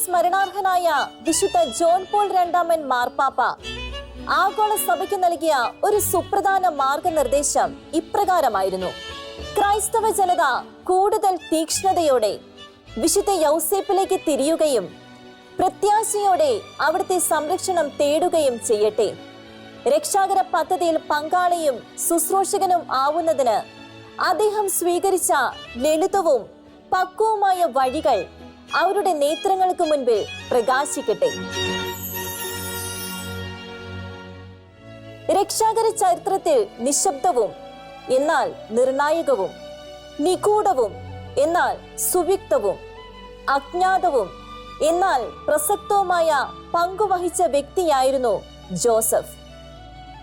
സ്മരണാർഹനായ വിശുദ്ധ John Paul രണ്ടാമൻ മാർപ്പാപ്പ ആഗോള സഭയ്ക്ക് നൽകിയ ഒരു സുപ്രധാന മാർഗനിർദ്ദേശം ഇപ്രകാരമായിരുന്നു: ക്രൈസ്തവ ജനത കൂടുതൽ തീക്ഷ്ണതയോടെ വിശുദ്ധ യൗസേപ്പിലേക്ക് തിരിയുകയും പ്രത്യാശയോടെ അവിടുത്തെ സംരക്ഷണം തേടുകയും ചെയ്യട്ടെ. രക്ഷാകര പദ്ധതിയിൽ പങ്കാളിയും ശുശ്രൂഷകനും ആവുന്നതിന് അദ്ദേഹം സ്വീകരിച്ച ലളിതവും പക്വവുമായ വഴികൾ അവരുടെ നേത്രങ്ങൾക്ക് മുൻപിൽ പ്രകാശിക്കട്ടെ. രക്ഷാകര ചരിത്രത്തിൽ നിശബ്ദവും എന്നാൽ നിർണായകവും, നിഗൂഢവും എന്നാൽ സുവ്യക്തവും, അജ്ഞാതവും എന്നാൽ പ്രസക്തവുമായ പങ്കുവഹിച്ച വ്യക്തിയായിരുന്നു ജോസഫ്.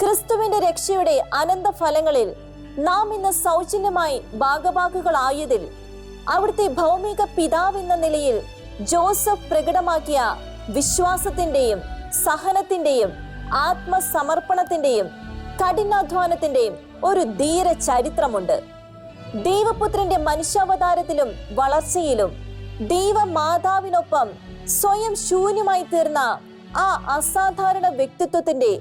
ക്രിസ്തുവിന്റെ രക്ഷയുടെ അനന്ത ഫലങ്ങളിൽ നാം ഇന്ന് സൗജന്യമായി ഭാഗഭാക്കുകളായതിൽ അവിടുത്തെ ഭൗമിക പിതാവ് എന്ന നിലയിൽ ജോസഫ് പ്രകടമാക്കിയ വിശ്വാസത്തിന്റെയും സഹനത്തിന്റെയും ആത്മസമർപ്പണത്തിന്റെയും കഠിനാധ്വാനത്തിന്റെയും ഒരു ധീര ചരിത്രമുണ്ട്. ദൈവപുത്രന്റെ മനുഷ്യാവതാരത്തിലും വളർച്ചയിലും ദൈവമാതാവിനൊപ്പം സ്വയം ശൂന്യമായി തീർന്ന ആ അസാധാരണ വ്യക്തിത്വത്തിന്റെ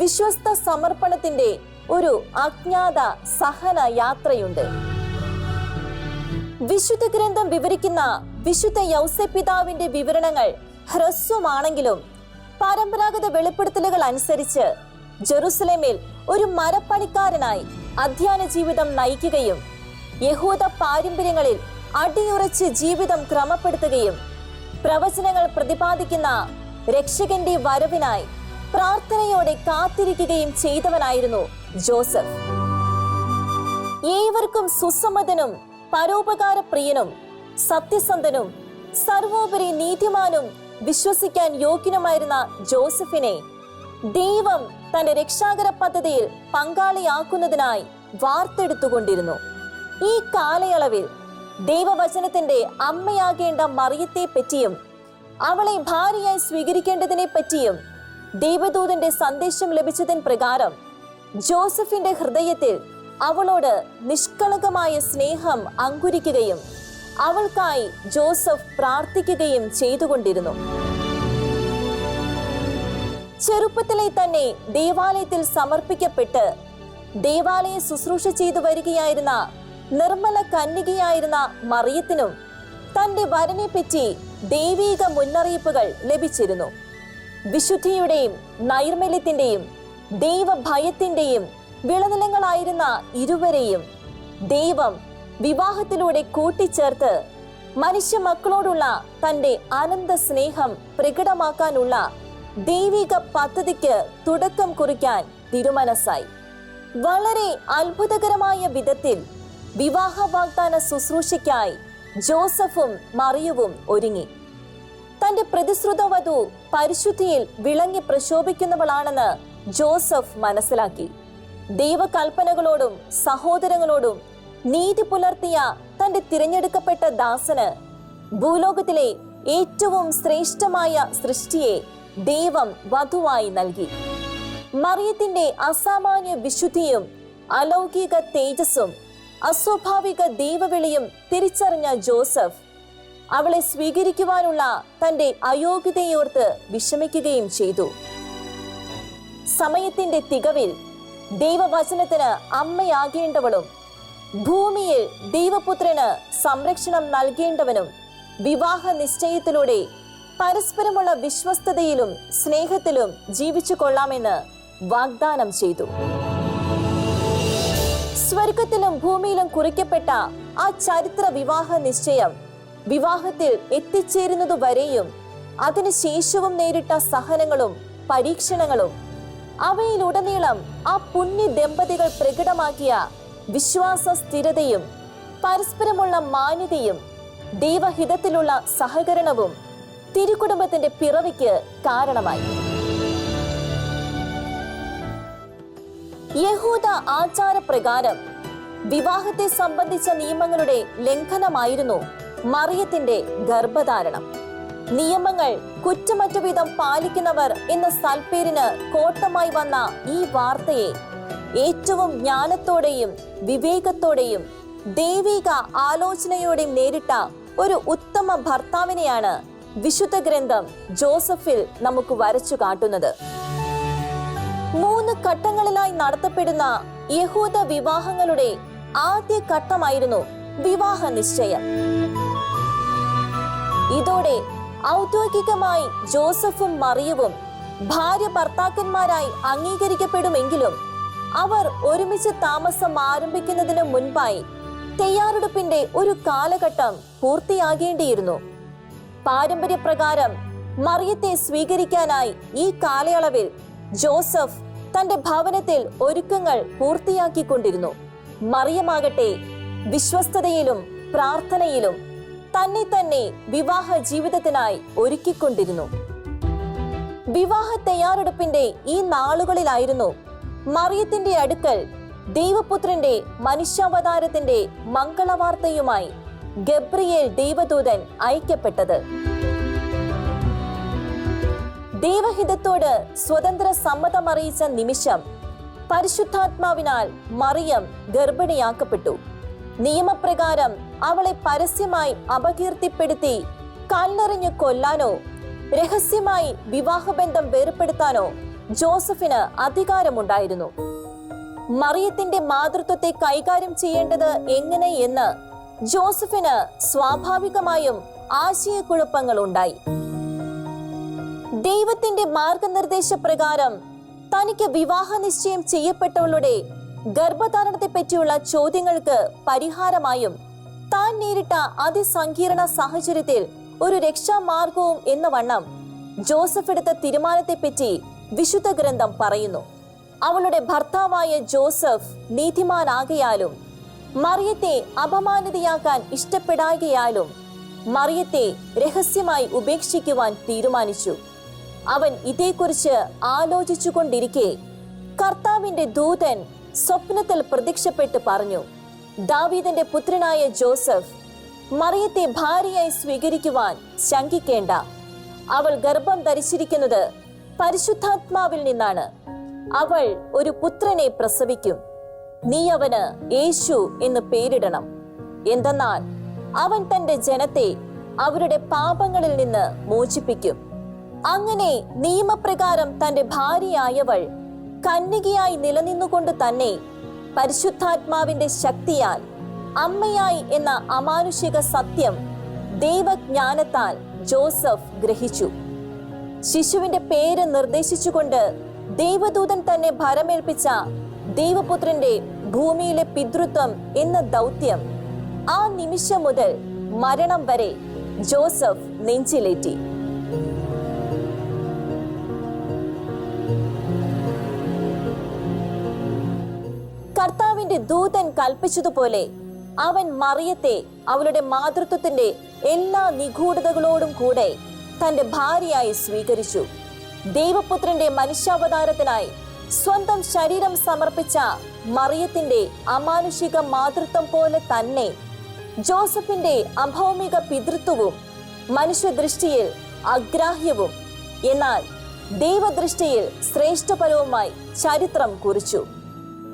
വിശ്വസ്ത സമർപ്പണത്തിന്റെ ഒരു അജ്ഞാത സഹന യാത്രയുണ്ട്. വിശുദ്ധ ഗ്രന്ഥം വിവരിക്കുന്ന വിശുദ്ധ യൗസേപ്പിതാവിന്റെ വിവരണങ്ങൾ ഹ്രസ്വമാണെങ്കിലും പരമ്പരാഗത വെളിപ്പെടുത്തലുകൾ അനുസരിച്ച് ജെറുസലേമിൽ ഒരു മരപ്പണിക്കാരനായി അധ്യയന ജീവിതം നയിക്കുകയും യഹൂദ പാരമ്പര്യങ്ങളിൽ അടിയുറച്ച് ജീവിതം ക്രമപ്പെടുത്തുകയും പ്രവചനങ്ങൾ പ്രതിപാദിക്കുന്ന രക്ഷകന്റെ വരവിനായി പ്രാർത്ഥനയോടെ കാത്തിരിക്കുകയും ചെയ്തവനായിരുന്നു ജോസഫ്. ഏവർക്കും സുസമ്മതനും പരോപകാരപ്രിയനും സത്യസന്ധനും സർവോപരി നീതിമാനും വിശ്വസിക്കാൻ യോഗ്യനുമായിരുന്ന ജോസഫിനെ ദൈവം തന്റെ രക്ഷാകര പദ്ധതിയിൽ പങ്കാളിയാക്കുന്നതിനായി വാർത്തെടുത്തുകൊണ്ടിരുന്നു. ഈ കാലയളവിൽ ദൈവവചനത്തിന്റെ അമ്മയാകേണ്ട മറിയത്തെ പറ്റിയും അവളെ ഭാര്യയായി സ്വീകരിക്കേണ്ടതിനെ പറ്റിയും ദൈവദൂതന്റെ സന്ദേശം ലഭിച്ചതിന് പ്രകാരം ജോസഫിന്റെ ഹൃദയത്തിൽ അവളോട് നിഷ്കളങ്കമായ സ്നേഹം അങ്കുരിക്കുകയും അവൾക്കായി ജോസഫ് പ്രാർത്ഥിക്കുകയും ചെയ്തുകൊണ്ടിരുന്നു. ചെറുപ്പത്തിലെ തന്നെ ദേവാലയത്തിൽ സമർപ്പിക്കപ്പെട്ട് ദേവാലയ ശുശ്രൂഷ ചെയ്തു വരികയായിരുന്ന നിർമ്മല കന്യകയായിരുന്ന മറിയത്തിനും തന്റെ വരനെ പറ്റി ദൈവീക മുന്നറിയിപ്പുകൾ ലഭിച്ചിരുന്നു. വിശുദ്ധിയുടെയും നൈർമല്യത്തിന്റെയും ദൈവഭയത്തിന്റെയും വിളനിലങ്ങളായിരുന്ന ഇരുവരെയും ദൈവം വിവാഹത്തിലൂടെ കൂട്ടിച്ചേർത്ത് മനുഷ്യ മക്കളോടുള്ള തന്റെ അനന്ത സ്നേഹം പ്രകടമാക്കാനുള്ള ദൈവിക പദ്ധതിക്ക് തുടക്കം കുറിക്കാൻ തിരുമനസ്സായി. വളരെ അത്ഭുതകരമായ വിധത്തിൽ വിവാഹ വാഗ്ദാന ശുശ്രൂഷയ്ക്കായി ജോസഫും മറിയവും ഒരുങ്ങി. തന്റെ പ്രതിശ്രുത വധു പരിശുദ്ധിയിൽ വിളങ്ങി പ്രശോഭിക്കുന്നവളാണെന്ന് ജോസഫ് മനസ്സിലാക്കി. ദൈവകൽപ്പനകളോടും സഹോദരങ്ങളോടും നീതി പുലർത്തിയ തന്റെ തിരഞ്ഞെടുക്കപ്പെട്ട ദാസന് ഭൂലോകത്തിലെ ഏറ്റവും ശ്രേഷ്ഠമായ സൃഷ്ടിയെ ദൈവം വധുവായി നൽകി. മറിയത്തിന്റെ അസാമാന്യ വിശുദ്ധിയും അലൗകിക തേജസ്സും അസ്വാഭാവിക ദൈവവിളിയും തിരിച്ചറിഞ്ഞ ജോസഫ് അവളെ സ്വീകരിക്കുവാനുള്ള തന്റെ അയോഗ്യതയോർത്ത് വിഷമിക്കുകയും ചെയ്തു. സമയത്തിന്റെ തികവിൽ ദൈവവചനത്തിന് അമ്മയാകേണ്ടവളും ഭൂമിയിൽ ദൈവപുത്രന് സംരക്ഷണം നൽകേണ്ടവനും വിവാഹ നിശ്ചയത്തിലൂടെ പരസ്പരമുള്ള വിശ്വസ്തതയിലും സ്നേഹത്തിലും ജീവിച്ചു കൊള്ളാമെന്ന് വാഗ്ദാനം ചെയ്തു. സ്വർഗത്തിലും ഭൂമിയിലും കുറിക്കപ്പെട്ട ആ ചരിത്ര വിവാഹ നിശ്ചയം വിവാഹത്തിൽ എത്തിച്ചേരുന്നതുവരെയും അതിനുശേഷവും നേരിട്ട സഹനങ്ങളും പരീക്ഷണങ്ങളും അവയിലുടനീളം ആ പുണ്യ ദമ്പതികൾ പ്രകടമാക്കിയ വിശ്വാസ സ്ഥിരതയും പരസ്പരമുള്ള മാന്യതയും ദൈവഹിതത്തിലുള്ള സഹകരണവും തിരുക്കുടുംബത്തിന്റെ പിറവിക്ക് കാരണമായി. യഹൂദ ആചാരപ്രകാരം വിവാഹത്തെ സംബന്ധിച്ച നിയമങ്ങളുടെ ലംഘനമായിരുന്നു മറിയത്തിന്റെ ഗർഭധാരണം. നിയമങ്ങൾ കുറ്റമറ്റ വിധം പാലിക്കുന്നവർ എന്ന സൽപ്പേരിന് കോട്ടമായി വന്ന ഈ വാർത്തയെ ഏറ്റവും ജ്ഞാനത്തോടെയും വിവേകത്തോടെയും ദൈവിക ആലോചനയോടെയും നേരിട്ട ഒരു ഉത്തമ ഭർത്താവിനെയാണ് വിശുദ്ധ ഗ്രന്ഥം ജോസഫിൽ നമുക്ക് വരച്ചു കാട്ടുന്നത്. 3 ഘട്ടങ്ങളിലായി നടത്തപ്പെടുന്ന യഹൂദ വിവാഹങ്ങളുടെ ആദ്യ ഘട്ടമായിരുന്നു വിവാഹ നിശ്ചയം. ഇതോടെ ഔദ്യോഗികമായി ജോസഫും മറിയവും ഭാര്യ ഭർത്താക്കന്മാരായി അംഗീകരിക്കപ്പെടുമെങ്കിലും അവർ ഒരുമിച്ച് താമസം ആരംഭിക്കുന്നതിന് മുൻപായി തയ്യാറെടുപ്പിന്റെ ഒരു കാലഘട്ടം പൂർത്തിയാകേണ്ടിയിരുന്നു. പാരമ്പര്യപ്രകാരം മറിയത്തെ സ്വീകരിക്കാനായി ഈ കാലയളവിൽ ജോസഫ് തന്റെ ഭവനത്തിൽ ഒരുക്കങ്ങൾ പൂർത്തിയാക്കിക്കൊണ്ടിരുന്നു. മറിയമാകട്ടെ വിശ്വസ്തതയിലും പ്രാർത്ഥനയിലും തന്നെ വിവാഹ ജീവിതത്തിനായി ഒരുക്കിക്കൊണ്ടിരുന്നു. വിവാഹ തയ്യാറെടുപ്പിന്റെ ഈ നാളുകളിലായിരുന്നു മറിയത്തിന്റെ അടുക്കൽ ദൈവപുത്രന്റെ മനുഷ്യാവതാരത്തിന്റെ മംഗളവാർത്തയുമായി ഗബ്രിയേൽ ദൈവദൂതൻ അയക്കപ്പെട്ടത്. ദൈവഹിതത്തോട് സ്വതന്ത്ര സമ്മതമറിയിച്ച നിമിഷം പരിശുദ്ധാത്മാവിനാൽ മറിയം ഗർഭിണിയാക്കപ്പെട്ടു. നിയമപ്രകാരം അവളെ പരസ്യമായി അപകീർത്തിപ്പെടുത്തി കല്ലെറിഞ്ഞു കൊല്ലാനോ രഹസ്യമായി വിവാഹബന്ധം വേർപെടുത്താനോ ജോസഫിന് അധികാരമുണ്ടായിരുന്നു. മറിയത്തിന്റെ മാതൃത്വത്തെ കൈകാര്യം ചെയ്യേണ്ടത് എങ്ങനെ എന്ന് ജോസഫിന് സ്വാഭാവികമായും ആശയക്കുഴപ്പങ്ങൾ ഉണ്ടായി. ദൈവത്തിന്റെ മാർഗനിർദ്ദേശപ്രകാരം തനിക്ക് വിവാഹ നിശ്ചയം ചെയ്യപ്പെട്ടവളുടെ ഗർഭധാരണത്തെ പറ്റിയുള്ള ചോദ്യങ്ങൾക്ക് പരിഹാരമായും താൻ നേരിട്ട അതിസങ്കീർണ സാഹചര്യത്തിൽ ഒരു രക്ഷാമാർഗവും എന്ന വണ്ണം ജോസഫ് എടുത്ത തീരുമാനത്തെപ്പറ്റി വിശുദ്ധ ഗ്രന്ഥം പറയുന്നു. അവളുടെ ഭർത്താവായ ജോസഫ് നീതിമാനാകയാലും മറിയത്തെ അപമാനിതയാക്കാൻ ഇഷ്ടപ്പെടാകയാലും മറിയത്തെ രഹസ്യമായി ഉപേക്ഷിക്കുവാൻ തീരുമാനിച്ചു. അവൻ ഇതേക്കുറിച്ച് ആലോചിച്ചുകൊണ്ടിരിക്കെ കർത്താവിന്റെ ദൂതൻ സ്വപ്നത്തിൽ പ്രത്യക്ഷപ്പെട്ട് പറഞ്ഞു, ദാവീദിന്റെ പുത്രനായ ജോസഫ്, മറിയത്തെ ഭാര്യയായി സ്വീകരിക്കുവാൻ ശങ്കിക്കേണ്ട. അവൾ ഗർഭം ധരിച്ചിരിക്കുന്നത് പരിശുദ്ധാത്മാവിൽ നിന്നാണ്. അവൾ ഒരു പുത്രനെ പ്രസവിക്കും. നീ അവന് യേശു എന്ന് പേരിടണം. എന്തെന്നാൽ അവൻ തന്റെ ജനത്തെ അവരുടെ പാപങ്ങളിൽ നിന്ന് മോചിപ്പിക്കും. അങ്ങനെ നിയമപ്രകാരം തന്റെ ഭാര്യയായവൾ കന്യകയായി നിലനിന്നുകൊണ്ട് തന്നെ പരിശുദ്ധാത്മാവിന്റെ ശക്തിയാൽ അമ്മയായി എന്ന അമാനുഷിക സത്യം ദൈവജ്ഞാനത്താൽ ജോസഫ് ഗ്രഹിച്ചു. ശിശുവിന്റെ പേര് നിർദ്ദേശിച്ചുകൊണ്ട് ദൈവദൂതൻ തന്നെ ഭരമേൽപ്പിച്ച ദൈവപുത്രന്റെ ഭൂമിയിലെ പിതൃത്വം എന്ന ദൗത്യം ആ നിമിഷം മുതൽ മരണം വരെ ജോസഫ് നെഞ്ചിലേറ്റി. കർത്താവിന്റെ ദൂതൻ കൽപ്പിച്ചതുപോലെ അവൻ മറിയത്തെ അവളുടെ മാതൃത്വത്തിന്റെ എല്ലാ നിഗൂഢതകളോടും കൂടെ തന്റെ ഭാര്യയായി സ്വീകരിച്ചു. ദൈവപുത്രന്റെ മനുഷ്യാവതാരത്തിനായി സ്വന്തം ശരീരം സമർപ്പിച്ച മറിയത്തിന്റെ അമാനുഷിക മാതൃത്വം പോലെ തന്നെ ജോസഫിന്റെ അഭൗമിക പിതൃത്വവും മനുഷ്യദൃഷ്ടിയിൽ അഗ്രാഹ്യവും എന്നാൽ ദൈവദൃഷ്ടിയിൽ ശ്രേഷ്ഠപരവുമായി ചരിത്രം കുറിച്ചു.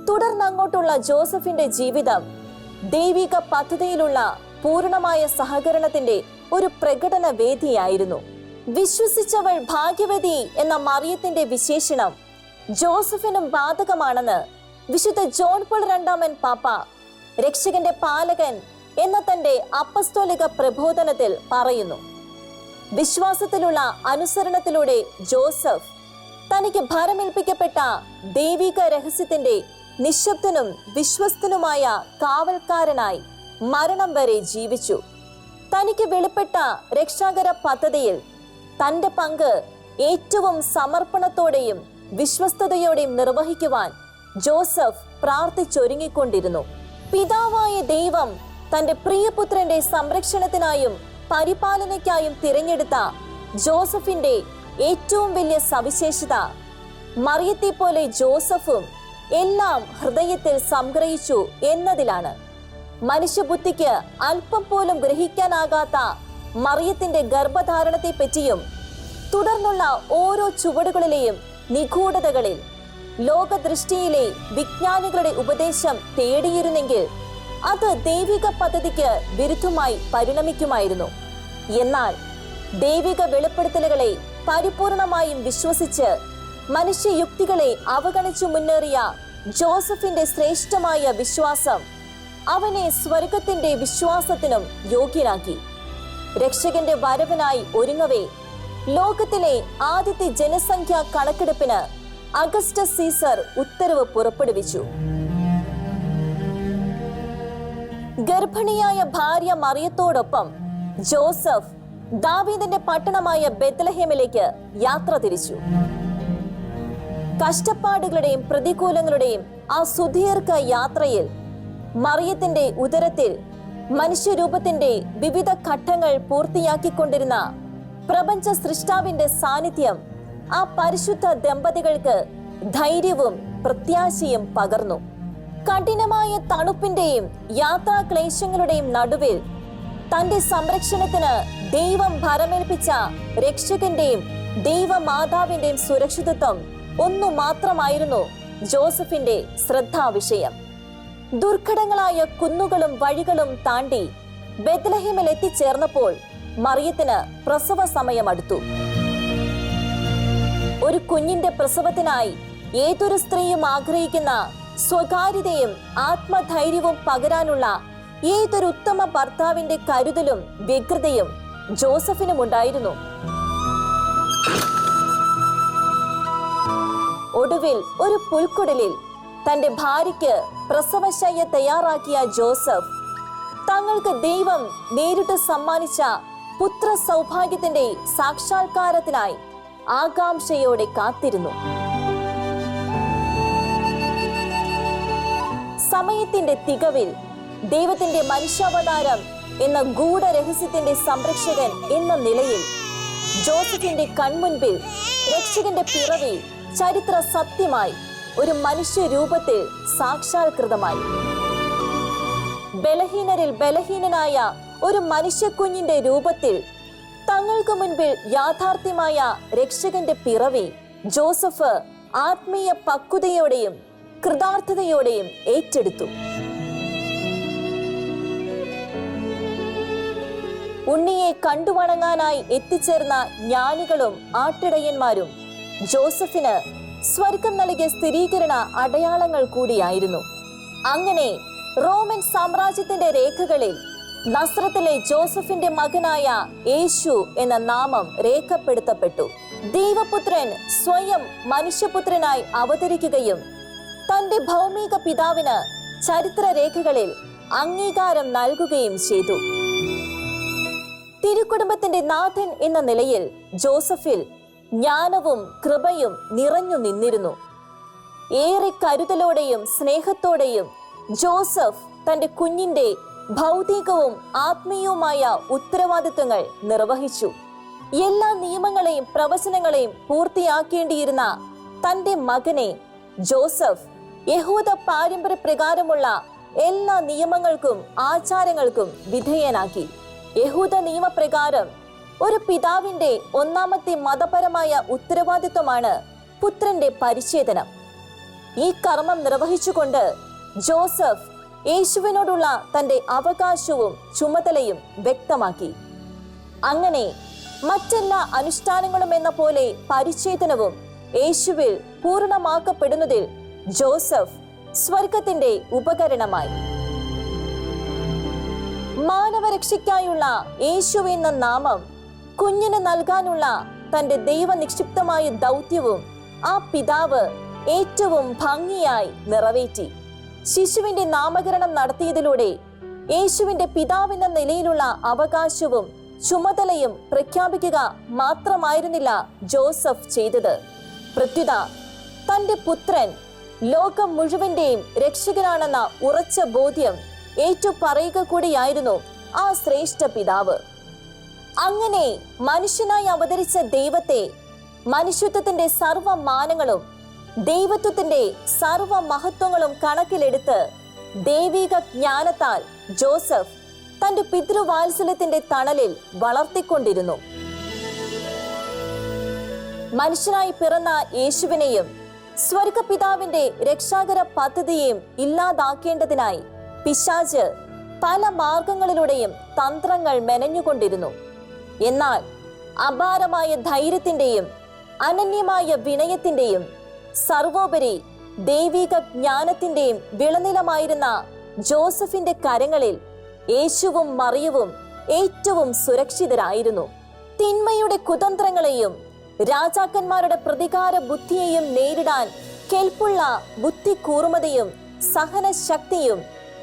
തുടർന്നങ്ങോട്ടുള്ള ജോസഫിന്റെ ജീവിതം ദൈവിക പദ്ധതിയിലുള്ള പൂർണ്ണമായ സഹകരണത്തിന്റെ ഒരു പ്രകടന വേദിയായിരുന്നു. വിശ്വസിച്ചവൾ ഭാഗ്യവതി എന്ന മറിയത്തിന്റെ വിശേഷണം ജോസഫിനും ബാധകമാണെന്ന് വിശുദ്ധ ജോൺ പോൾ രണ്ടാമൻ പാപ്പ രക്ഷകന്റെ പാലകൻ എന്ന തന്റെ അപ്പസ്തോലിക പ്രബോധനത്തിൽ പറയുന്നു. വിശ്വാസത്തിലുള്ള അനുസരണത്തിലൂടെ ജോസഫ് തനിക്ക് ഭരമേൽപ്പിക്കപ്പെട്ട ദൈവിക രഹസ്യത്തിന്റെ നിശബ്ദനും വിശ്വസ്തനുമായ കാവൽക്കാരനായി മരണം വരെ ജീവിച്ചു. തനിക്ക് വെളിപ്പെട്ട രക്ഷാകര പദ്ധതിയിൽ തന്റെ പങ്ക് ഏറ്റവും സമർപ്പണത്തോടെയും വിശ്വസ്തയോടെയും നിർവഹിക്കുവാൻ ജോസഫ് പ്രാർത്ഥിച്ചൊരുങ്ങിക്കൊണ്ടിരുന്നു. പിതാവായ ദൈവം തന്റെ പ്രിയപുത്രന്റെ സംരക്ഷണത്തിനായും പരിപാലനയ്ക്കായും തിരഞ്ഞെടുത്ത ജോസഫിന്റെ ഏറ്റവും വലിയ സവിശേഷത മറിയത്തെ പോലെ ജോസഫും എല്ലാം ഹൃദയത്തിൽ സംഗ്രഹിച്ചു എന്നതിലാണ്. മനുഷ്യബുദ്ധിക്ക് അല്പം പോലും ഗ്രഹിക്കാനാകാത്ത മറിയത്തിന്റെ ഗർഭധാരണത്തെ പറ്റിയും തുടർന്നുള്ള ഓരോ ചുവടുകളിലെയും നിഗൂഢതകളിൽ ലോകദൃഷ്ടിയിലെ വിജ്ഞാനികളുടെ ഉപദേശം തേടിയിരുന്നെങ്കിൽ അത് ദൈവിക പദ്ധതിക്ക് വിരുദ്ധമായി പരിണമിക്കുമായിരുന്നു. എന്നാൽ ദൈവിക വെളിപ്പെടുത്തലുകളെ പരിപൂർണമായും വിശ്വസിച്ച് മനുഷ്യയുക്തികളെ അവഗണിച്ചു മുന്നേറിയ ജോസഫിന്റെ ശ്രേഷ്ഠമായ വിശ്വാസം അവനെ സ്വർഗത്തിന്റെ വിശ്വാസത്തിനും യോഗ്യനാക്കി. രക്ഷകന്റെ വരവിനായി ഒരുങ്ങവേ ലോകത്തിലെ ആദ്യത്തെ ജനസംഖ്യാ കണക്കെടുപ്പിന് അഗസ്റ്റസ് സീസർ ഉത്തരവ് പുറപ്പെടുവിച്ചു. ഗർഭിണിയായ ഭാര്യ മറിയത്തോടൊപ്പം ജോസഫ് ദാവീദിന്റെ പട്ടണമായ ബെത്ലഹേമിലേക്ക് യാത്ര തിരിച്ചു. കഷ്ടപ്പാടുകളുടെയും പ്രതികൂലങ്ങളുടെയും ആ സുദീർഘ യാത്രയിൽ മറിയത്തിന്റെ ഉദരത്തിൽ മനുഷ്യരൂപത്തിന്റെ വിവിധ ഘട്ടങ്ങൾ പൂർത്തിയാക്കിക്കൊണ്ടിരുന്ന പ്രപഞ്ച സൃഷ്ടാവിന്റെ സാന്നിധ്യം ആ പരിശുദ്ധ ദമ്പതികൾക്ക് ധൈര്യവും പ്രത്യാശയും പകർന്നു. കഠിനമായ തണുപ്പിന്റെയും യാത്രാക്ലേശങ്ങളുടെയും നടുവിൽ തന്റെ സംരക്ഷണത്തിന് ദൈവം ഭരമേൽപ്പിച്ച രക്ഷകന്റെയും ദൈവമാതാവിന്റെയും സുരക്ഷിതത്വം ഒന്നു മാത്രമായിരുന്നു ജോസഫിന്റെ ശ്രദ്ധാവിഷയം. ദുർഘടങ്ങളായ കുന്നുകളും വഴികളും താണ്ടി ബെത്ലഹേമിൽ എത്തിച്ചേർന്നപ്പോൾ മറിയത്തിന് പ്രസവ സമയം അടുത്തു. ഒരു കുഞ്ഞിന്റെ പ്രസവത്തിനായി ഏതൊരു സ്ത്രീയും ആഗ്രഹിക്കുന്ന സ്വകാര്യതയും ആത്മധൈര്യവും പകരാനുള്ള ഏതൊരു ഉത്തമ ഭർത്താവിന്റെ കരുതലും വ്യഗ്രതയും ജോസഫിനും ഉണ്ടായിരുന്നു. ഒടുവിൽ ഒരു പുൽക്കുടലിൽ തന്റെ ഭാര്യയ്ക്ക് പ്രസവശയ്യ തയ്യാറാക്കിയ ജോസഫ് തങ്ങൾക്ക് ദൈവം നേരിട്ട് സമ്മാനിച്ച പുത്ര സൗഭാഗ്യത്തിന്റെ സാക്ഷാത്കാരത്തിനായി ആകാംക്ഷയോടെ കാത്തിരുന്നു. സമയത്തിന്റെ തികവിൽ ദൈവത്തിന്റെ മനുഷ്യാവതാരം എന്ന ഗൂഢരഹസ്യത്തിന്റെ സംരക്ഷകൻ എന്ന നിലയിൽ ജോസഫിന്റെ കൺമുൻപിൽ രക്ഷകന്റെ പിറവി ചരിത്ര സത്യമായി ഒരു മനുഷ്യ രൂപത്തിൽ സാക്ഷാത്കൃതമായി. ബലഹീനരിൽ ബലഹീനനായ ഒരു മനുഷ്യക്കുഞ്ഞിന്റെ രൂപത്തിൽ തങ്ങൾക്ക് മുൻപിൽ യാഥാർത്ഥ്യമായ രക്ഷകന്റെ പിറവി ജോസഫ് ആത്മീയ പക്വതയോടെയും കൃതാർത്ഥതയോടെയും ഏറ്റെടുത്തു. ഉണ്ണിയെ കണ്ടുവണങ്ങാനായി എത്തിച്ചേർന്ന ജ്ഞാനികളും ആട്ടിടയന്മാരും ജോസഫിന് സ്വർഗം നൽകിയ സ്ഥിരീകരണ അടയാളങ്ങൾ കൂടിയായിരുന്നു. അങ്ങനെ റോമൻ സാമ്രാജ്യത്തിന്റെ രേഖകളിൽ നസ്രത്തിലെ ജോസഫിന്റെ മകനായ യേശു എന്ന നാമം രേഖപ്പെടുത്തപ്പെട്ടു. ദൈവപുത്രൻ സ്വയം മനുഷ്യപുത്രനായി അവതരിക്കുകയും തന്റെ ഭൗമിക പിതാവിന് ചരിത്രരേഖകളിൽ അംഗീകാരം നൽകുകയും ചെയ്തു. തിരുക്കുടുംബത്തിന്റെ നാഥൻ എന്ന നിലയിൽ ജോസഫിൽ ജ്ഞാനവും കൃപയും നിറഞ്ഞു നിന്നിരുന്നു. ഏറെ കരുതലോടെയും സ്നേഹത്തോടെയും ജോസഫ് തന്റെ കുഞ്ഞിന്റെ ഭൗതികവും ആത്മീയവുമായ ഉത്തരവാദിത്വങ്ങൾ നിർവഹിച്ചു. എല്ലാ നിയമങ്ങളെയും പ്രവചനങ്ങളെയും പൂർത്തിയാക്കേണ്ടിയിരുന്ന തന്റെ മകനെ ജോസഫ് യഹൂദ പാരമ്പര്യ പ്രകാരമുള്ള എല്ലാ നിയമങ്ങൾക്കും ആചാരങ്ങൾക്കും വിധേയനാക്കി. യഹൂദ നിയമപ്രകാരം ഒരു പിതാവിന്റെ ഒന്നാമത്തെ മതപരമായ ഉത്തരവാദിത്വമാണ് പുത്രന്റെ പരിച്ഛേദനം. ഈ കർമ്മം നിർവഹിച്ചുകൊണ്ട് ജോസഫ് യേശുവിനോടുള്ള തന്റെ അവകാശവും ചുമതലയും വ്യക്തമാക്കി. അങ്ങനെ മറ്റെല്ലാ അനുഷ്ഠാനങ്ങളും എന്ന പോലെ പരിച്ഛേദനവും യേശുവിൽ പൂർണ്ണമാക്കപ്പെടുന്നതിൽ ജോസഫ് സ്വർഗത്തിന്റെ ഉപകരണമായി. മാനവരക്ഷയ്ക്കായുള്ള യേശു എന്ന നാമം കുഞ്ഞിന് നൽകാനുള്ള തന്റെ ദൈവനിക്ഷിപ്തമായ ദൗത്യവും ആ പിതാവ് ഏറ്റവും ഭംഗിയായി നിറവേറ്റി. ശിശുവിന്റെ നാമകരണം നടത്തിയതിലൂടെ യേശുവിന്റെ പിതാവെന്ന നിലയിലുള്ള അവകാശവും ചുമതലയും പ്രഖ്യാപിക്കുക മാത്രമായിരുന്നില്ല ജോസഫ് ചെയ്തത്. പ്രത്യുത തന്റെ പുത്രൻ ലോകം മുഴുവന്റെയും രക്ഷകനാണെന്ന ഉറച്ച ബോധ്യം ഏറ്റുപറയുക കൂടിയായിരുന്നു ആ ശ്രേഷ്ഠ പിതാവ്. അങ്ങനെ മനുഷ്യനായി അവതരിച്ച ദൈവത്തെ, മനുഷ്യത്വത്തിന്റെ സർവമാനങ്ങളും ദൈവത്വത്തിന്റെ സർവ മഹത്വങ്ങളും കണക്കിലെടുത്ത് ദൈവിക ജ്ഞാനത്താൽ ജോസഫ് തന്റെ പിതൃവാത്സല്യത്തിന്റെ തണലിൽ വളർത്തിക്കൊണ്ടിരുന്നു. മനുഷ്യനായി പിറന്ന യേശുവിനെയും സ്വർഗപിതാവിന്റെ രക്ഷാകര പദ്ധതിയെയും ഇല്ലാതാക്കേണ്ടതിനായി പിശാച് പല മാർഗങ്ങളിലൂടെയും തന്ത്രങ്ങൾ മെനഞ്ഞുകൊണ്ടിരുന്നു. എന്നാൽ അപാരമായ ധൈര്യത്തിന്റെയും അനന്യമായ വിനയത്തിന്റെയും സർവോപരി ദൈവിക ജ്ഞാനത്തിന്റെയും വിളനിലമായിരുന്ന ജോസഫിന്റെ കരങ്ങളിൽ യേശുവും മറിയവും ഏറ്റവും സുരക്ഷിതരായിരുന്നു. തിന്മയുടെ കുതന്ത്രങ്ങളെയും രാജാക്കന്മാരുടെ പ്രതികാര ബുദ്ധിയെയും നേരിടാൻ കെൽപ്പുള്ള ബുദ്ധികൂർമ്മതയും സഹനശക്തിയും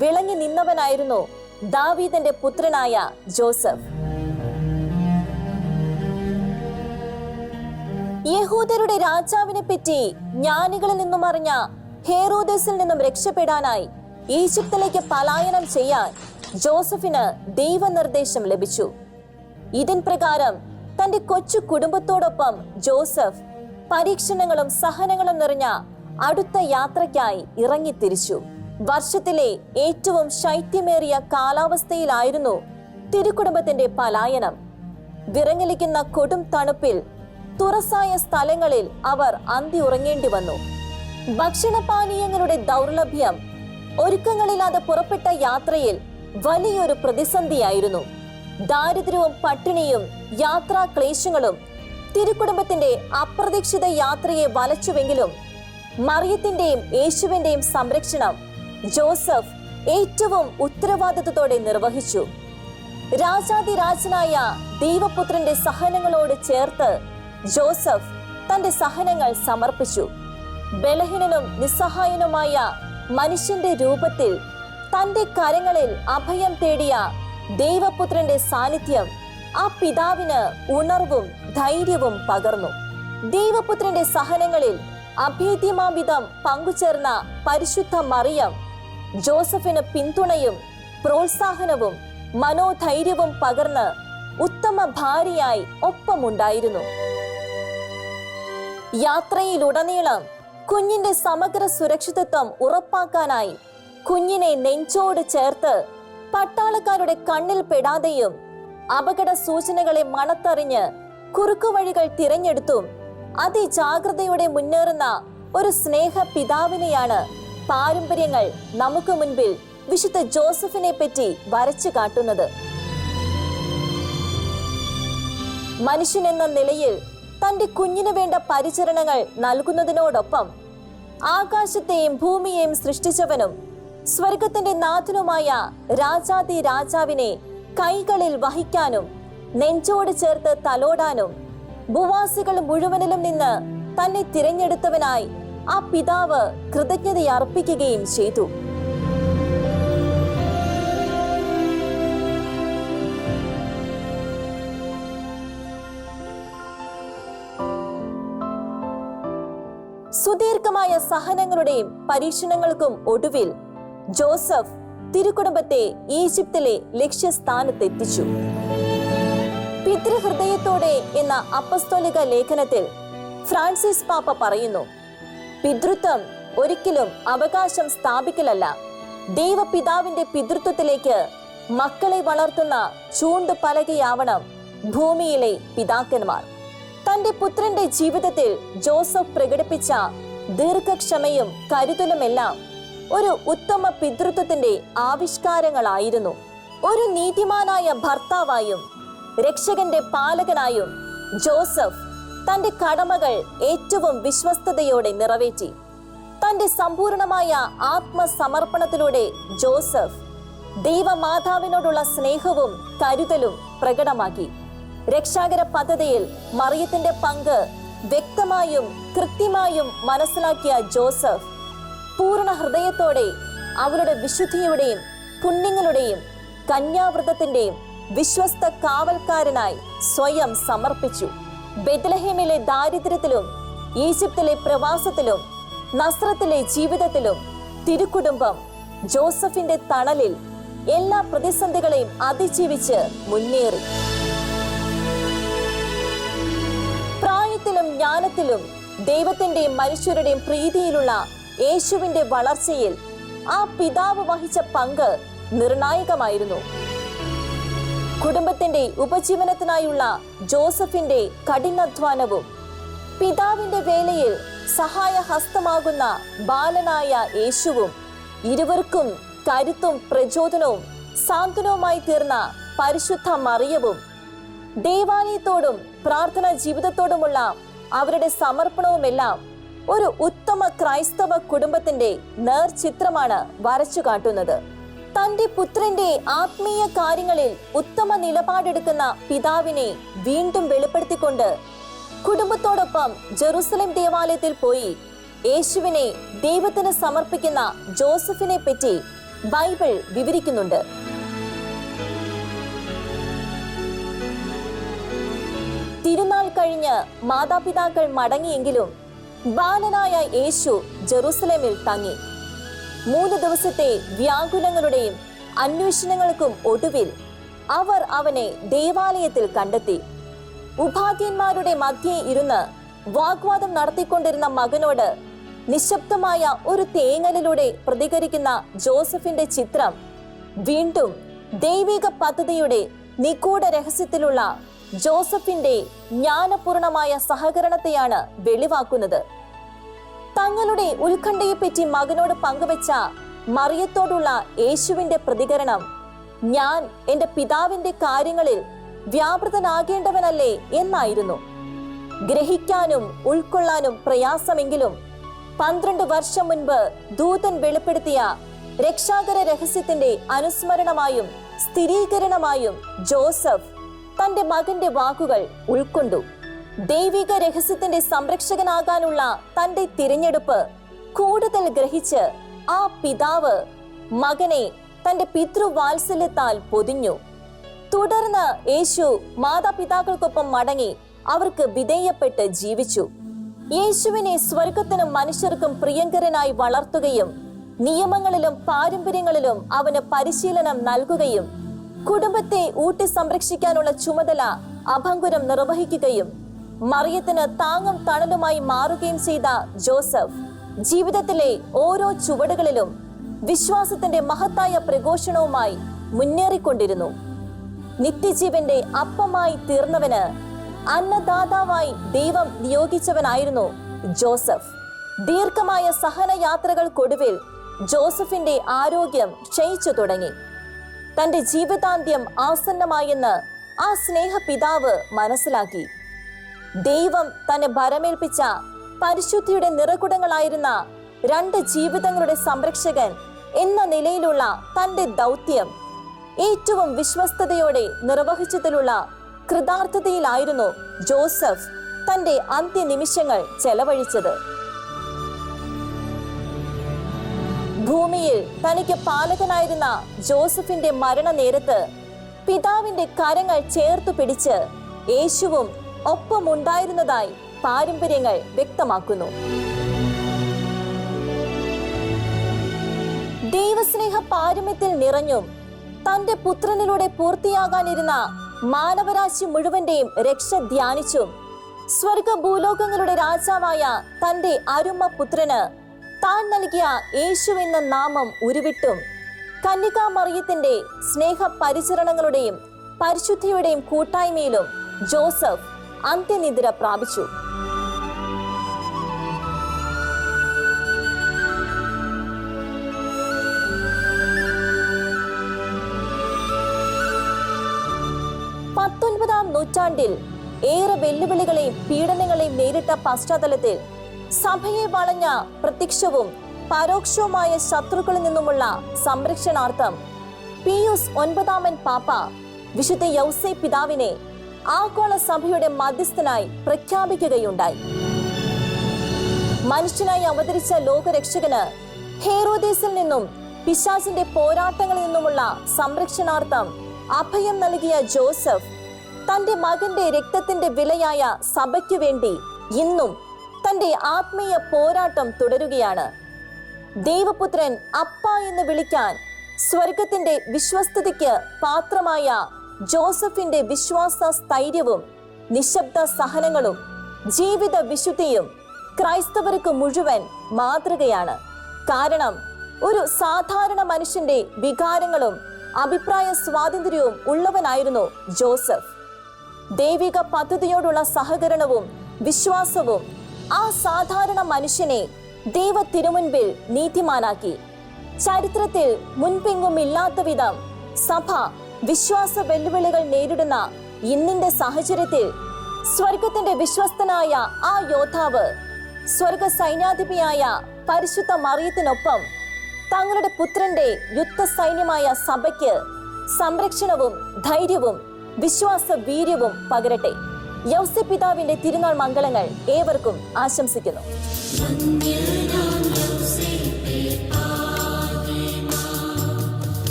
വിളങ്ങി നിന്നവനായിരുന്നു ദാവീദിന്റെ പുത്രനായ ജോസഫ്. യഹൂദരുടെ രാജാവിനെ പറ്റി ജ്ഞാനികളിൽ നിന്നും അറിഞ്ഞ ഹേറോദേസിൽ നിന്നും രക്ഷപ്പെടാനായി ഈജിപ്തിലേക്ക് പലായനം ചെയ്യാൻ ജോസഫിന് ദൈവനിർദ്ദേശം ലഭിച്ചു. ഇതിൻ പ്രകാരം തന്റെ കൊച്ചു കുടുംബത്തോടൊപ്പം ജോസഫ് പരീക്ഷണങ്ങളും സഹനങ്ങളും നിറഞ്ഞ അടുത്ത യാത്രയ്ക്കായി ഇറങ്ങിത്തിരിച്ചു. വർഷത്തിലെ ഏറ്റവും ശൈത്യമേറിയ കാലാവസ്ഥയിലായിരുന്നു തിരുക്കുടുംബത്തിന്റെ പലായനം. വിറങ്ങലിക്കുന്ന കൊടും തണുപ്പിൽ തുറസായ സ്ഥലങ്ങളിൽ അവർ അന്തി ഉറങ്ങേണ്ടി വന്നു. ഭക്ഷണപാനീയങ്ങളുടെ ദൗർലഭ്യം ഒരുക്കങ്ങളില്ലാതെ പുറപ്പെട്ട യാത്രയിൽ വലിയൊരു പ്രതിസന്ധിയായിരുന്നു. ദാരിദ്ര്യവും പട്ടിണിയും യാത്രാ ക്ലേശങ്ങളും തിരുക്കുടുംബത്തിന്റെ അപ്രതീക്ഷിത യാത്രയെ വലച്ചുവെങ്കിലും മറിയത്തിന്റെയും യേശുവിന്റെയും സംരക്ഷണം ജോസഫ് ഏറ്റവും ഉത്തരവാദിത്വത്തോടെ നിർവഹിച്ചു. രാജാതിരാജനായ ദൈവപുത്രന്റെ സഹനങ്ങളോട് ചേർത്ത് ജോസഫ് തന്റെ സഹനങ്ങൾ സമർപ്പിച്ചു. ബലഹീനനും നിസ്സഹായനുമായ മനുഷ്യന്റെ രൂപത്തിൽ തന്റെ കരങ്ങളിൽ അഭയം തേടിയ ദൈവപുത്രന്റെ സാന്നിധ്യം ആ പിതാവിന് ഉണർവും ധൈര്യവും പകർന്നു. ദൈവപുത്രന്റെ സഹനങ്ങളിൽ അഭേദ്യമാംവിധം പങ്കുചേർന്ന പരിശുദ്ധ മറിയം ജോസഫിന് പിന്തുണയും പ്രോത്സാഹനവും മനോധൈര്യവും പകർന്ന് ഉത്തമ ഭാര്യയായി ഒപ്പമുണ്ടായിരുന്നു. യാത്രയിലുടനീളം കുഞ്ഞിന്റെ സമഗ്ര സുരക്ഷിതത്വം ഉറപ്പാക്കാനായി കുഞ്ഞിനെ നെഞ്ചോട് ചേർത്ത് പട്ടാളക്കാരുടെ കണ്ണിൽ പെടാതെയും അപകട സൂചനകളെ മണത്തറിഞ്ഞ് കുറുക്കുവഴികൾ തിരഞ്ഞെടുത്തും അതിജാഗ്രതയോടെ മുന്നേറുന്ന ഒരു സ്നേഹ പിതാവിനെയാണ് പാരമ്പര്യങ്ങൾ നമുക്ക് മുൻപിൽ വിശുദ്ധ ജോസഫിനെ പറ്റി വരച്ചു കാട്ടുന്നത്. മനുഷ്യനെന്ന നിലയിൽ തന്റെ കുഞ്ഞിനു വേണ്ട പരിചരണങ്ങൾ നൽകുന്നതിനോടൊപ്പം ആകാശത്തെയും ഭൂമിയെയും സൃഷ്ടിച്ചവനും സ്വർഗത്തിന്റെ നാഥനുമായ രാജാതി രാജാവിനെ കൈകളിൽ വഹിക്കാനും നെഞ്ചോട് ചേർത്ത് തലോടാനും ഭൂവാസികൾ മുഴുവനിലും നിന്ന് തന്നെ തിരഞ്ഞെടുത്തവനായി ആ പിതാവ് കൃതജ്ഞതയർപ്പിക്കുകയും ചെയ്തു. സുദീർഘമായ സഹനങ്ങളുടെയും പരീക്ഷണങ്ങൾക്കും ഒടുവിൽ ജോസഫ് തിരുക്കുടുംബത്തെ ഈജിപ്തിലെ ലക്ഷ്യസ്ഥാനത്തെത്തിച്ചു. പിതൃഹൃദയത്തോടെ എന്ന അപ്പസ്തോലിക ലേഖനത്തിൽ ഫ്രാൻസിസ് പാപ്പ പറയുന്നു, പിതൃത്വം ഒരിക്കലും അവകാശം സ്ഥാപിക്കലല്ല, ദൈവപിതാവിന്റെ പിതൃത്വത്തിലേക്ക് മക്കളെ വളർത്തുന്ന ചൂണ്ടുപലകയാവണം ഭൂമിയിലെ പിതാക്കന്മാർ. തന്റെ പുത്രന്റെ ജീവിതത്തിൽ ജോസഫ് പ്രകടിപ്പിച്ച ദീർഘക്ഷമയും കരുതലുമെല്ലാം ഒരു ഉത്തമ പിതൃത്വത്തിന്റെ ആവിഷ്കാരങ്ങളായിരുന്നു. ഒരു നീതിമാനായ ഭർത്താവായും രക്ഷകന്റെ പാലകനായും ജോസഫ് തന്റെ കടമകൾ ഏറ്റവും വിശ്വസ്തയോടെ നിറവേറ്റി. തന്റെ സമ്പൂർണമായ ആത്മസമർപ്പണത്തിലൂടെ ജോസഫ് ദൈവമാതാവിനോടുള്ള സ്നേഹവും കരുതലും പ്രകടമാക്കി. രക്ഷാകര പദ്ധതിയിൽ മറിയത്തിന്റെ പങ്ക് വ്യക്തമായും കൃത്യമായും മനസ്സിലാക്കിയ ജോസഫ് പൂർണ്ണ ഹൃദയത്തോടെ അവരുടെ വിശുദ്ധിയുടെയും പുണ്യങ്ങളുടെയും കന്യാവ്രതത്തിന്റെയും വിശ്വസ്ത കാവൽക്കാരനായി സ്വയം സമർപ്പിച്ചു. ബെത്ലഹേമിലെ ദാരിദ്ര്യത്തിലും ഈജിപ്തിലെ പ്രവാസത്തിലും നസ്രത്തിലെ ജീവിതത്തിലും തിരുക്കുടുംബം ജോസഫിന്റെ തണലിൽ എല്ലാ പ്രതിസന്ധികളെയും അതിജീവിച്ച് മുന്നേറി. പ്രായത്തിലും ജ്ഞാനത്തിലും ദൈവത്തിന്റെയും മനുഷ്യരുടെയും പ്രീതിയിലുള്ള യേശുവിന്റെ വളർച്ചയിൽ ആ പിതാവ് വഹിച്ച പങ്ക് നിർണായകമായിരുന്നു. കുടുംബത്തിന്റെ ഉപജീവനത്തിനായുള്ള ജോസഫിന്റെ കഠിനാധ്വാനവും പിതാവിന്റെ വേലയിൽ സഹായഹസ്തമാകുന്ന ബാലനായ യേശുവും ഇരുവർക്കും കരുത്തും പ്രചോദനവും സാന്ത്വനവുമായി തീർന്ന പരിശുദ്ധ മറിയവും ദേവാലയത്തോടും പ്രാർത്ഥനാ ജീവിതത്തോടുമുള്ള അവരുടെ സമർപ്പണവുമെല്ലാം ഒരു ഉത്തമ ക്രൈസ്തവ കുടുംബത്തിന്റെ നേർചിത്രമാണ് വരച്ചു കാട്ടുന്നത്. തന്റെ പുത്രന്റെ ആത്മീയ കാര്യങ്ങളിൽ ഉത്തമ നിലപാടെടുക്കുന്ന പിതാവിനെ വീണ്ടും വെളിപ്പെടുത്തിക്കൊണ്ട് കുടുംബത്തോടൊപ്പം ജെറുസലേം ദേവാലയത്തിൽ പോയി യേശുവിനെ ദൈവത്തിന് സമർപ്പിക്കുന്ന ജോസഫിനെ പറ്റി ബൈബിൾ വിവരിക്കുന്നുണ്ട്. തിരുനാൾ കഴിഞ്ഞ് മാതാപിതാക്കൾ മടങ്ങിയെങ്കിലും ബാലനായ യേശു ജെറുസലേമിൽ തങ്ങി. 3 ദിവസത്തെ വ്യാകുലങ്ങളുടെയും അന്വേഷണങ്ങൾക്കും ഒടുവിൽ അവർ അവനെ ദേവാലയത്തിൽ കണ്ടെത്തി. ഉപാധ്യന്മാരുടെ മധ്യേ ഇരുന്ന് വാഗ്വാദം നടത്തിക്കൊണ്ടിരുന്ന മകനോട് നിശബ്ദമായ ഒരു തേങ്ങലിലൂടെ പ്രതികരിക്കുന്ന ജോസഫിന്റെ ചിത്രം വീണ്ടും ദൈവിക പദ്ധതിയുടെ നിഗൂഢ രഹസ്യത്തിലുള്ള ജോസഫിന്റെ ജ്ഞാനപൂർണമായ സഹകരണത്തെയാണ് വെളിവാക്കുന്നത്. തങ്ങളുടെ ഉത്കണ്ഠയെപ്പറ്റി മകനോട് പങ്കുവെച്ച മറിയത്തോടുള്ള യേശുവിന്റെ പ്രതികരണം, ഞാൻ എന്റെ പിതാവിന്റെ കാര്യങ്ങളിൽ വ്യാപൃതനാകേണ്ടവനല്ലേ എന്നായിരുന്നു. ഗ്രഹിക്കാനും ഉൾക്കൊള്ളാനും പ്രയാസമെങ്കിലും 12 വർഷം മുൻപ് ദൂതൻ വെളിപ്പെടുത്തിയ രക്ഷാകര രഹസ്യത്തിന്റെ അനുസ്മരണമായും സ്ഥിരീകരണമായും ജോസഫ് തന്റെ മകന്റെ വാക്കുകൾ ഉൾക്കൊണ്ടു. ദൈവിക രഹസ്യത്തിന്റെ സംരക്ഷകനാകാനുള്ള തന്റെ തിരഞ്ഞെടുപ്പ് കൂടുതൽ ഗ്രഹിച്ച് ആ പിതാവ് മകനെ തന്റെ പിതൃവാത്സല്യത്താൽ പൊതിഞ്ഞു. തുടർന്ന് യേശു മാതാപിതാക്കൾക്കൊപ്പം മടങ്ങി അവർക്ക് വിധേയപ്പെട്ട് ജീവിച്ചു. യേശുവിനെ സ്വർഗത്തിനും മനുഷ്യർക്കും പ്രിയങ്കരനായി വളർത്തുകയും നിയമങ്ങളിലും പാരമ്പര്യങ്ങളിലും അവന് പരിശീലനം നൽകുകയും കുടുംബത്തെ ഊട്ടി സംരക്ഷിക്കാനുള്ള ചുമതല അഭംഗുരം നിർവഹിക്കുകയും മറിയത്തിന് താങ്ങും തണലുമായി മാറുകയും ചെയ്ത ജോസഫ് ജീവിതത്തിലെ ഓരോ ചുവടുകളിലും വിശ്വാസത്തിന്റെ മഹത്തായ പ്രഘോഷണവുമായി മുന്നേറിക്കൊണ്ടിരുന്നു. നിത്യജീവന്റെ അപ്പമായി തീർന്നവന് അന്നദാതാവായി ദൈവം നിയോഗിച്ചവനായിരുന്നു ജോസഫ്. ദീർഘമായ സഹനയാത്രകൾക്കൊടുവിൽ ജോസഫിന്റെ ആരോഗ്യം ക്ഷയിച്ചു തുടങ്ങി. തന്റെ ജീവിതാന്ത്യം ആസന്നമായെന്ന് ആ സ്നേഹപിതാവ് മനസ്സിലാക്കി. ദൈവം തന്നെ ഭരമേൽപ്പിച്ച പരിശുദ്ധിയുടെ നിറകുടങ്ങളായിരുന്ന 2 ജീവിതങ്ങളുടെ സംരക്ഷകൻ എന്ന നിലയിലുള്ള തന്റെ ദൗത്യം ഏറ്റവും വിശ്വസ്തയോടെ നിർവഹിച്ചതിലുള്ള കൃതാർത്ഥതയിലായിരുന്നു ജോസഫ് തന്റെ അന്ത്യനിമിഷങ്ങൾ ചെലവഴിച്ചത്. ഭൂമിയിൽ തനിക്ക് പാലകനായിരുന്ന ജോസഫിന്റെ മരണനേരത്ത് പിതാവിന്റെ കരങ്ങൾ ചേർത്തു പിടിച്ച് യേശുവും ഒപ്പമുണ്ടായിരുന്നതായി പാരമ്പര്യങ്ങൾ വ്യക്തമാക്കുന്നു. ദൈവസ്നേഹ പാരമ്യത്തിൽ നിറഞ്ഞും തന്റെ പുത്രനിലൂടെ പൂർത്തിയാകാനിരുന്ന മാനവരാശി മുഴുവന്റെയും രക്ഷ ധ്യാനിച്ചും സ്വർഗ ഭൂലോകങ്ങളുടെ രാജാവായ തന്റെ അരുമ പുത്രന് താൻ നൽകിയ യേശു എന്ന നാമം ഉരുവിട്ടും കന്യകാ മറിയത്തിന്റെ സ്നേഹ പരിചരണങ്ങളുടെയും പരിശുദ്ധിയുടെയും കൂട്ടായ്മയിലും ജോസഫ് അന്ത്യനിദ്ര പ്രാപിച്ചു. നൂറ്റാണ്ടിൽ ഏറെ വെല്ലുവിളികളെയും പീഡനങ്ങളെയും നേരിട്ട പശ്ചാത്തലത്തിൽ സഭയെ വളഞ്ഞ പ്രത്യക്ഷവും പരോക്ഷവുമായ ശത്രുക്കളിൽ നിന്നുമുള്ള സംരക്ഷണാർത്ഥം പിയൂസ് 9 പാപ്പ വിശുദ്ധ യൗസേ പിതാവിനെ ആഗോള സഭയുടെ മധ്യസ്ഥനായി പ്രഖ്യാപിക്കുകയുണ്ടായി. മനുഷ്യനായി അവതരിച്ച ലോകരക്ഷകന് ഹേറോദേസിൽ നിന്നും പിശാചിന്റെ പോരാട്ടങ്ങളിൽ നിന്നുമുള്ള സംരക്ഷണാർത്ഥം അഭയം നൽകിയ ജോസഫ് തന്റെ മകന്റെ രക്തത്തിന്റെ വിലയായ സഭയ്ക്കു വേണ്ടി ഇന്നും തന്റെ ആത്മീയ പോരാട്ടം തുടരുകയാണ്. ദൈവപുത്രൻ അപ്പ എന്ന് വിളിക്കാൻ സ്വർഗത്തിന്റെ വിശ്വസ്തതയ്ക്ക് പാത്രമായ ജോസഫിന്റെ വിശ്വാസ സ്ഥൈര്യവും നിശബ്ദ സഹനങ്ങളും ജീവിത വിശുദ്ധിയും ക്രൈസ്തവർക്ക് മുഴുവൻ മാതൃകയാണ്. കാരണം ഒരു സാധാരണ മനുഷ്യന്റെ വികാരങ്ങളും അഭിപ്രായ സ്വാതന്ത്ര്യവും ഉള്ളവനായിരുന്നു ജോസഫ്. ദൈവിക പദ്ധതിയോടുള്ള സഹകരണവും വിശ്വാസവും ആ സാധാരണ മനുഷ്യനെ ദൈവ തിരുമുൻപിൽ നീതിമാനാക്കി. ചരിത്രത്തിൽ മുൻപെങ്ങും ഇല്ലാത്ത വിധം സഭ വിശ്വാസ വെല്ലുവിളികൾ നേരിടുന്ന ഇന്നിന്റെ സാഹചര്യത്തിൽ സ്വർഗത്തിന്റെ വിശ്വസ്തനായ ആ യോദ്ധാവ് സ്വർഗ സൈന്യാധിപിയായ പരിശുദ്ധ മറിയത്തിനൊപ്പം തങ്ങളുടെ പുത്രന്റെ യുദ്ധ സൈന്യമായ സഭയ്ക്ക് സംരക്ഷണവും ധൈര്യവും വിശ്വാസ വീര്യവും പകരട്ടെ. യൗസേപ്പ് പിതാവിന്റെ തിരുനാൾ മംഗളങ്ങൾ ഏവർക്കും ആശംസിക്കുന്നു.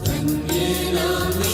ധന്യനാം